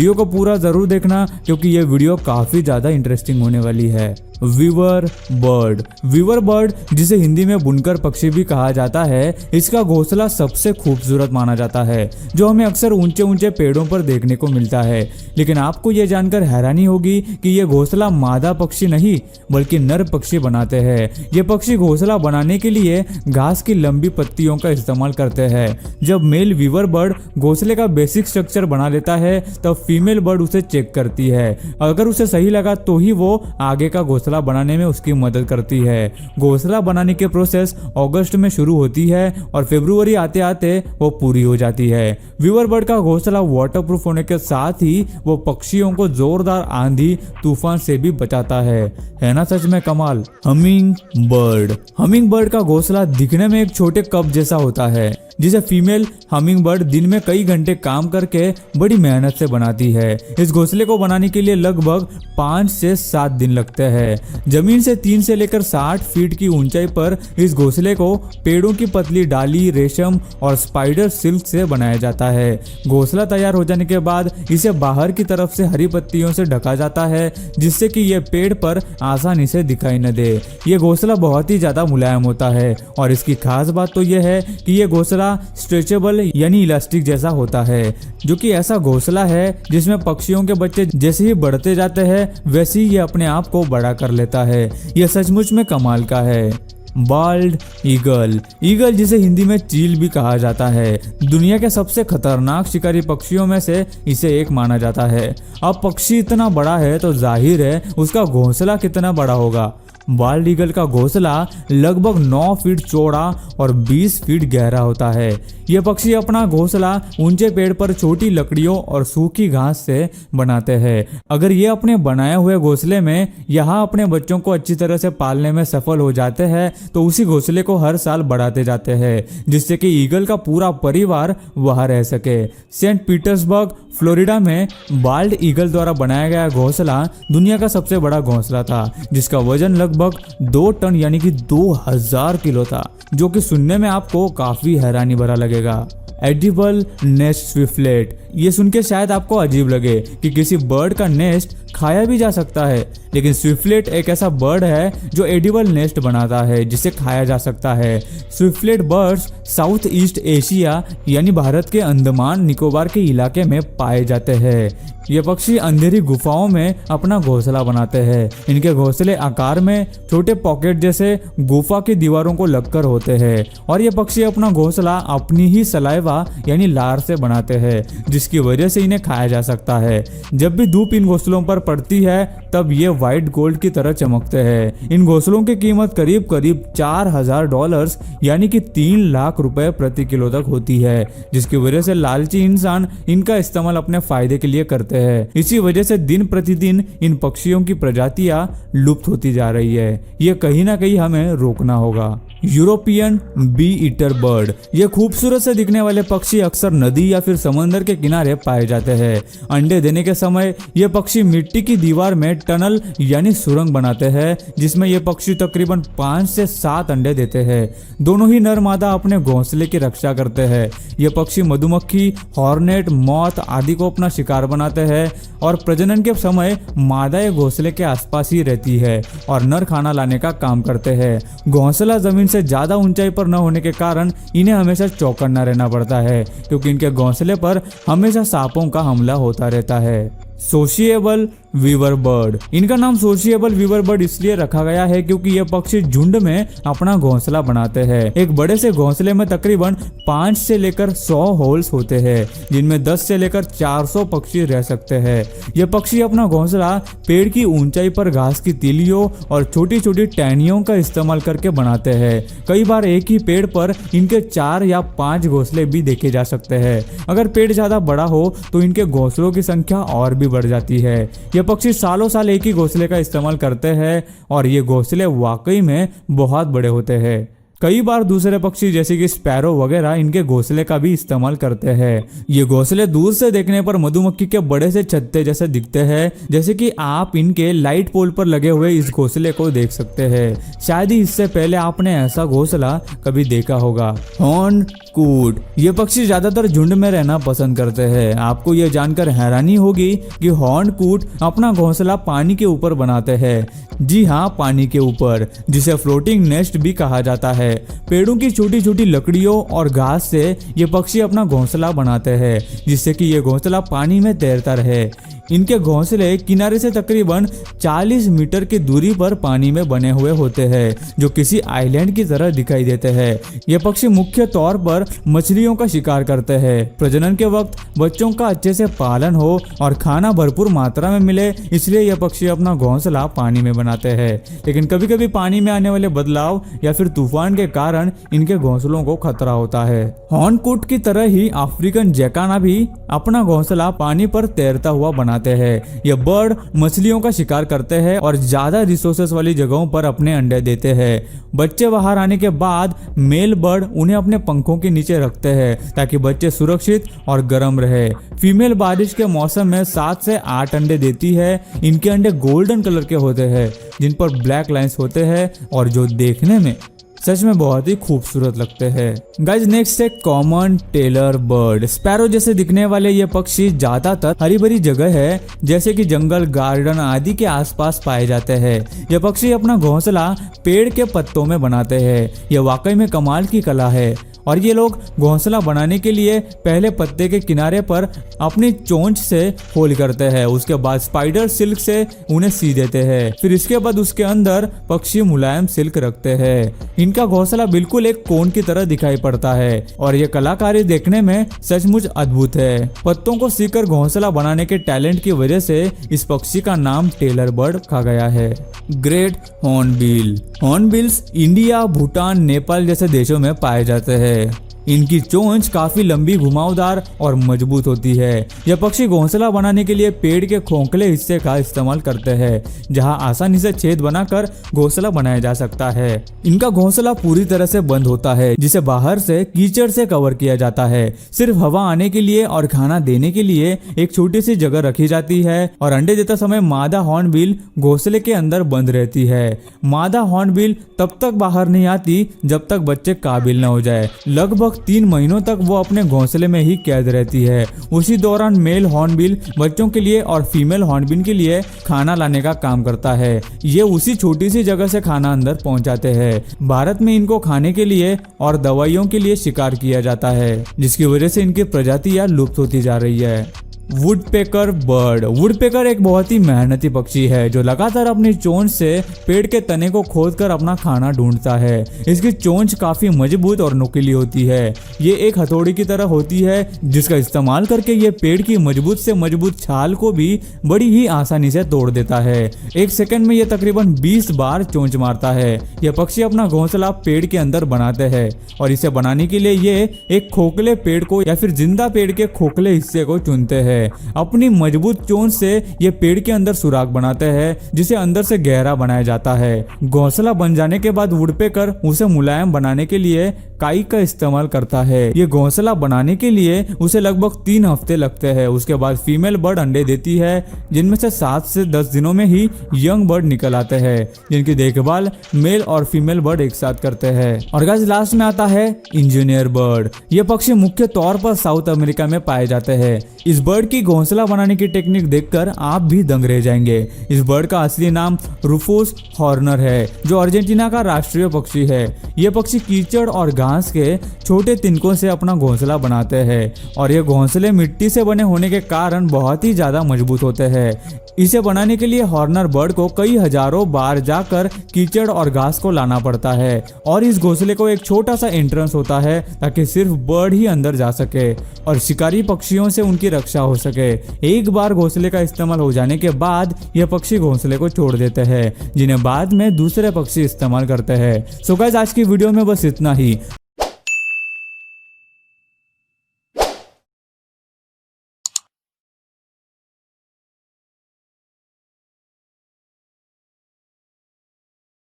Video को पूरा जरूर देखना क्योंकि ये वीडियो काफी ज्यादा इंटरेस्टिंग होने वाली है। Weaver bird. वीवर बर्ड जिसे हिंदी में बुनकर पक्षी भी कहा जाता है, इसका घोंसला सबसे खूबसूरत माना जाता है जो हमें अक्सर ऊंचे ऊंचे पेड़ों पर देखने को मिलता है। लेकिन आपको ये जानकर हैरानी होगी कि ये घोंसला मादा पक्षी नहीं बल्कि नर पक्षी बनाते हैं। ये पक्षी घोंसला बनाने के लिए घास की लंबी पत्तियों का इस्तेमाल करते हैं। जब मेल वीवर बर्ड घोंसले का बेसिक स्ट्रक्चर बना लेता है तब फीमेल बर्ड उसे चेक करती है। अगर उसे सही लगा तो ही वो आगे का घोंसला बनाने में उसकी मदद करती है। घोंसला बनाने के प्रोसेस अगस्त में शुरू होती है और फरवरी आते आते वो पूरी हो जाती है। वीवर बर्ड का घोंसला वाटरप्रूफ होने के साथ ही वो पक्षियों को जोरदार आंधी तूफान से भी बचाता है ना सच में कमाल। Humming bird. हमिंग बर्ड का घोंसला दिखने में एक छोटे कप जैसा होता है जिसे फीमेल हमिंग बर्ड दिन में कई घंटे काम करके बड़ी मेहनत से बनाती है। इस घोंसले को बनाने के लिए लगभग 5 से 7 दिन लगते हैं। जमीन से 3 से लेकर 60 फीट की ऊंचाई पर इस घोंसले को पेड़ों की पतली डाली, रेशम और स्पाइडर सिल्क से बनाया जाता है। घोंसला तैयार हो जाने के बाद इसे बाहर की तरफ से हरी पत्तियों से ढका जाता है जिससे कि यह पेड़ पर आसानी से दिखाई न दे। ये घोंसला बहुत ही ज्यादा मुलायम होता है और इसकी खास बात तो यह है कि यह घोंसला स्ट्रेचेबल यानी इलास्टिक जैसा होता है, जो कि ऐसा घोंसला है जिसमें पक्षियों के बच्चे जैसे ही बढ़ते जाते हैं वैसे ही ये अपने आप को बड़ा कर लेता है। यह सचमुच में कमाल का है। Bald eagle. ईगल जिसे हिंदी में चील भी कहा जाता है, दुनिया के सबसे खतरनाक शिकारी पक्षियों में से इसे एक माना जाता है। अब पक्षी इतना बड़ा है तो जाहिर है उसका घोंसला कितना बड़ा होगा। बाल्ड ईगल का घोंसला लगभग 9 फीट चौड़ा और 20 फीट गहरा होता है। यह पक्षी अपना घोंसला ऊंचे पेड़ पर छोटी लकड़ियों और सूखी घास से बनाते हैं। अगर ये अपने बनाए हुए घोंसले में यहाँ अपने बच्चों को अच्छी तरह से पालने में सफल हो जाते हैं तो उसी घोंसले को हर साल बढ़ाते जाते हैं जिससे कि ईगल का पूरा परिवार वहां रह सके। सेंट पीटर्सबर्ग फ्लोरिडा में बाल्ड ईगल द्वारा बनाया गया घोंसला दुनिया का सबसे बड़ा घोंसला था जिसका वजन लगभग 2 टन यानी कि 2000 किलो था, जो कि सुनने में आपको काफी हैरानी भरा लगेगा। Edible nest swiftlet. ये सुन के शायद आपको अजीब लगे कि किसी बर्ड का नेस्ट खाया भी जा सकता है, लेकिन स्विफ्टलेट एक ऐसा बर्ड है जो एडिबल नेस्ट बनाता है जिसे खाया जा सकता है। Swiftlet birds south east Asia यानी भारत के अंडमान निकोबार के इलाके में पाए जाते हैं। ये पक्षी अंधेरी गुफाओं में अपना घोंसला बनाते हैं। इनके घोंसले आकार में छोटे पॉकेट जैसे गुफा की दीवारों को लगकर होते हैं और ये पक्षी अपना घोंसला अपनी ही सलाइवा यानी लार से बनाते हैं जिसकी वजह से इन्हें खाया जा सकता है। जब भी धूप इन घोंसलों पर पड़ती है तब ये व्हाइट गोल्ड की तरह चमकते हैं। इन घोंसलों की कीमत करीब करीब $4000 यानी कि 3 लाख रुपए प्रति किलो तक होती है, जिसकी वजह से लालची इंसान इनका इस्तेमाल अपने फायदे के लिए करते हैं। इसी वजह से दिन प्रतिदिन इन पक्षियों की प्रजातियां लुप्त होती जा रही है। ये कहीं ना कहीं हमें रोकना होगा। European bee eater bird. ये खूबसूरत से दिखने वाले पक्षी अक्सर नदी या फिर समंदर के किनारे पाए जाते हैं। अंडे देने के समय ये पक्षी मिट्टी की दीवार में टनल यानी सुरंग बनाते हैं जिसमें ये पक्षी तकरीबन 5 से 7 अंडे देते हैं। दोनों ही नर मादा अपने घोंसले की रक्षा करते हैं। ये पक्षी मधुमक्खी, हॉर्नेट, मौत आदि को अपना शिकार बनाते हैं और प्रजनन के समय मादा घोंसले के आसपास ही रहती है और नर खाना लाने का काम करते हैं। घोंसला जमीन से ज्यादा ऊंचाई पर न होने के कारण इन्हें हमेशा चौकन्ना रहना पड़ता है क्योंकि इनके घोंसले पर हमेशा सांपों का हमला होता रहता है। Sociable weaver bird. इनका नाम सोशिएबल वीवर बर्ड इसलिए रखा गया है क्योंकि ये पक्षी झुंड में अपना घोंसला बनाते हैं। एक बड़े से घोंसले में तकरीबन 5 से लेकर 100 होल्स होते हैं जिनमें 10 से लेकर 400 पक्षी रह सकते हैं। ये पक्षी अपना घोंसला पेड़ की ऊंचाई पर घास की तीलियों और छोटी छोटी टहनियों का इस्तेमाल करके बनाते हैं। कई बार एक ही पेड़ पर इनके 4 या 5 घोंसले भी देखे जा सकते हैं। अगर पेड़ ज्यादा बड़ा हो तो इनके घोंसलों की संख्या और भी बढ़ जाती है। ये पक्षी सालों साल एक ही घोंसले का इस्तेमाल करते हैं और ये घोंसले वाकई में बहुत बड़े होते हैं। कई बार दूसरे पक्षी जैसे कि स्पैरो वगैरह इनके घोंसले का भी इस्तेमाल करते हैं। ये घोंसले दूर से देखने पर मधुमक्खी के बड़े से छत्ते जैसे दिखते हैं, जैसे कि आप इनके लाइट पोल पर लगे हुए इस घोंसले को देख सकते हैं। शायद ही इससे पहले आपने ऐसा घोंसला कभी देखा होगा। हॉर्न कूट। ये पक्षी ज्यादातर झुंड में रहना पसंद करते हैं। आपको ये जानकर हैरानी होगी कि हॉर्न कूट अपना घोंसला पानी के ऊपर बनाते हैं। जी हाँ, पानी के ऊपर, जिसे फ्लोटिंग नेस्ट भी कहा जाता है। पेड़ों की छोटी छोटी लकड़ियों और घास से ये पक्षी अपना घोंसला बनाते हैं, जिससे कि ये घोंसला पानी में तैरता रहे। इनके घोंसले किनारे से तकरीबन 40 मीटर की दूरी पर पानी में बने हुए होते हैं, जो किसी आइलैंड की तरह दिखाई देते हैं। ये पक्षी मुख्य तौर पर मछलियों का शिकार करते हैं। प्रजनन के वक्त बच्चों का अच्छे से पालन हो और खाना भरपूर मात्रा में मिले, इसलिए यह पक्षी अपना घोंसला पानी में बनाते हैं। लेकिन कभी कभी पानी में आने वाले बदलाव या फिर तूफान के कारण इनके घोंसलों को खतरा होता है। हॉर्नकुट की तरह ही अफ्रीकन जैकाना भी अपना घोंसला पानी पर तैरता हुआ बनाते हैं। यह बर्ड मछलियों का शिकार करते हैं और ज्यादा रिसोर्सेस वाली जगहों पर अपने अंडे देते हैं। बच्चे बाहर आने के बाद मेल बर्ड उन्हें अपने पंखों के नीचे रखते हैं ताकि बच्चे सुरक्षित और गर्म रहे। फीमेल बारिश के मौसम में 7 से 8 अंडे देती है। इनके अंडे गोल्डन कलर के होते हैं, जिन पर ब्लैक लाइंस होते हैं और जो देखने में सच में बहुत ही खूबसूरत लगते हैं। गाइज नेक्स्ट है कॉमन टेलर बर्ड। स्पैरो जैसे दिखने वाले ये पक्षी ज्यादातर हरी भरी जगह है, जैसे कि जंगल, गार्डन आदि के आसपास पाए जाते हैं। ये पक्षी अपना घोंसला पेड़ के पत्तों में बनाते हैं। यह वाकई में कमाल की कला है। और ये लोग घोंसला बनाने के लिए पहले पत्ते के किनारे पर अपनी चोंच से होल करते हैं, उसके बाद स्पाइडर सिल्क से उन्हें सी देते हैं, फिर इसके बाद उसके अंदर पक्षी मुलायम सिल्क रखते हैं। इनका घोंसला बिल्कुल एक कोन की तरह दिखाई पड़ता है और ये कलाकारी देखने में सचमुच अद्भुत है। पत्तों को सीकर घोंसला बनाने के टैलेंट की वजह से इस पक्षी का नाम टेलर बर्ड रखा गया है। Great hornbill. Hornbills India, Bhutan, Nepal जैसे देशों में पाए जाते हैं। इनकी चोंच काफी लंबी, घुमावदार और मजबूत होती है। यह पक्षी घोंसला बनाने के लिए पेड़ के खोखले हिस्से का इस्तेमाल करते हैं, जहां आसानी से छेद बनाकर घोंसला बनाया जा सकता है। इनका घोंसला पूरी तरह से बंद होता है, जिसे बाहर से कीचड़ से कवर किया जाता है। सिर्फ हवा आने के लिए और खाना देने के लिए एक छोटी सी जगह रखी जाती है और अंडे देते समय मादा हॉर्नबिल घोंसले के अंदर बंद रहती है। मादा हॉर्नबिल तब तक बाहर नहीं आती जब तक बच्चे काबिल न हो जाए। लगभग 3 महीनों तक वो अपने घोंसले में ही कैद रहती है। उसी दौरान मेल हॉर्नबिल बच्चों के लिए और फीमेल हॉर्नबिल के लिए खाना लाने का काम करता है। ये उसी छोटी सी जगह से खाना अंदर पहुंचाते हैं। भारत में इनको खाने के लिए और दवाइयों के लिए शिकार किया जाता है, जिसकी वजह से इनकी प्रजातियां लुप्त होती जा रही है। Woodpecker bird. वुडपेकर एक बहुत ही मेहनती पक्षी है जो लगातार अपनी चोंच से पेड़ के तने को खोदकर अपना खाना ढूंढता है। इसकी चोंच काफी मजबूत और नुकीली होती है। ये एक हथौड़ी की तरह होती है, जिसका इस्तेमाल करके ये पेड़ की मजबूत से मजबूत छाल को भी बड़ी ही आसानी से तोड़ देता है। 1 सेकंड में ये तकरीबन 20 बार चोंच मारता है। यह पक्षी अपना घोंसला पेड़ के अंदर बनाते हैं और इसे बनाने के लिए ये एक खोखले पेड़ को या फिर जिंदा पेड़ के खोखले हिस्से को चुनते हैं। अपनी मजबूत चोंच से ये पेड़ के अंदर सुराख बनाते हैं, जिसे अंदर से गहरा बनाया जाता है। घोंसला बन जाने के बाद वुडपेकर उसे मुलायम बनाने के लिए काई का इस्तेमाल करता है। ये घोंसला बनाने के लिए उसे लगभग 3 हफ्ते लगते हैं। उसके बाद फीमेल बर्ड अंडे देती है, जिनमें से 7 से 10 दिनों में ही यंग बर्ड निकल आते हैं, जिनकी देखभाल मेल और फीमेल बर्ड एक साथ करते हैं। और गाइस लास्ट में आता है इंजीनियर बर्ड। ये पक्षी मुख्य तौर पर साउथ अमेरिका में पाए जाते हैं। इस बर्ड की घोंसला बनाने की टेक्निक देखकर आप भी दंग रह जाएंगे। इस बर्ड का असली नाम रूफोस हॉर्नर है, जो अर्जेंटीना का राष्ट्रीय पक्षी है। यह पक्षी कीचड़ और घास के छोटे तिनकों से अपना घोंसला बनाते हैं और ये घोंसले मिट्टी से बने होने के कारण बहुत ही ज्यादा मजबूत होते हैं। इसे बनाने के लिए हॉर्नर बर्ड को कई हजारों बार जाकर कीचड़ और घास को लाना पड़ता है और इस घोंसले को एक छोटा सा एंट्रेंस होता है ताकि सिर्फ बर्ड ही अंदर जा सके और शिकारी पक्षियों से उनकी रक्षा हो सके। एक बार घोंसले का इस्तेमाल हो जाने के बाद यह पक्षी घोंसले को छोड़ देते हैं, जिन्हें बाद में दूसरे पक्षी इस्तेमाल करते हैं। सो गाइस आज की वीडियो में बस इतना ही।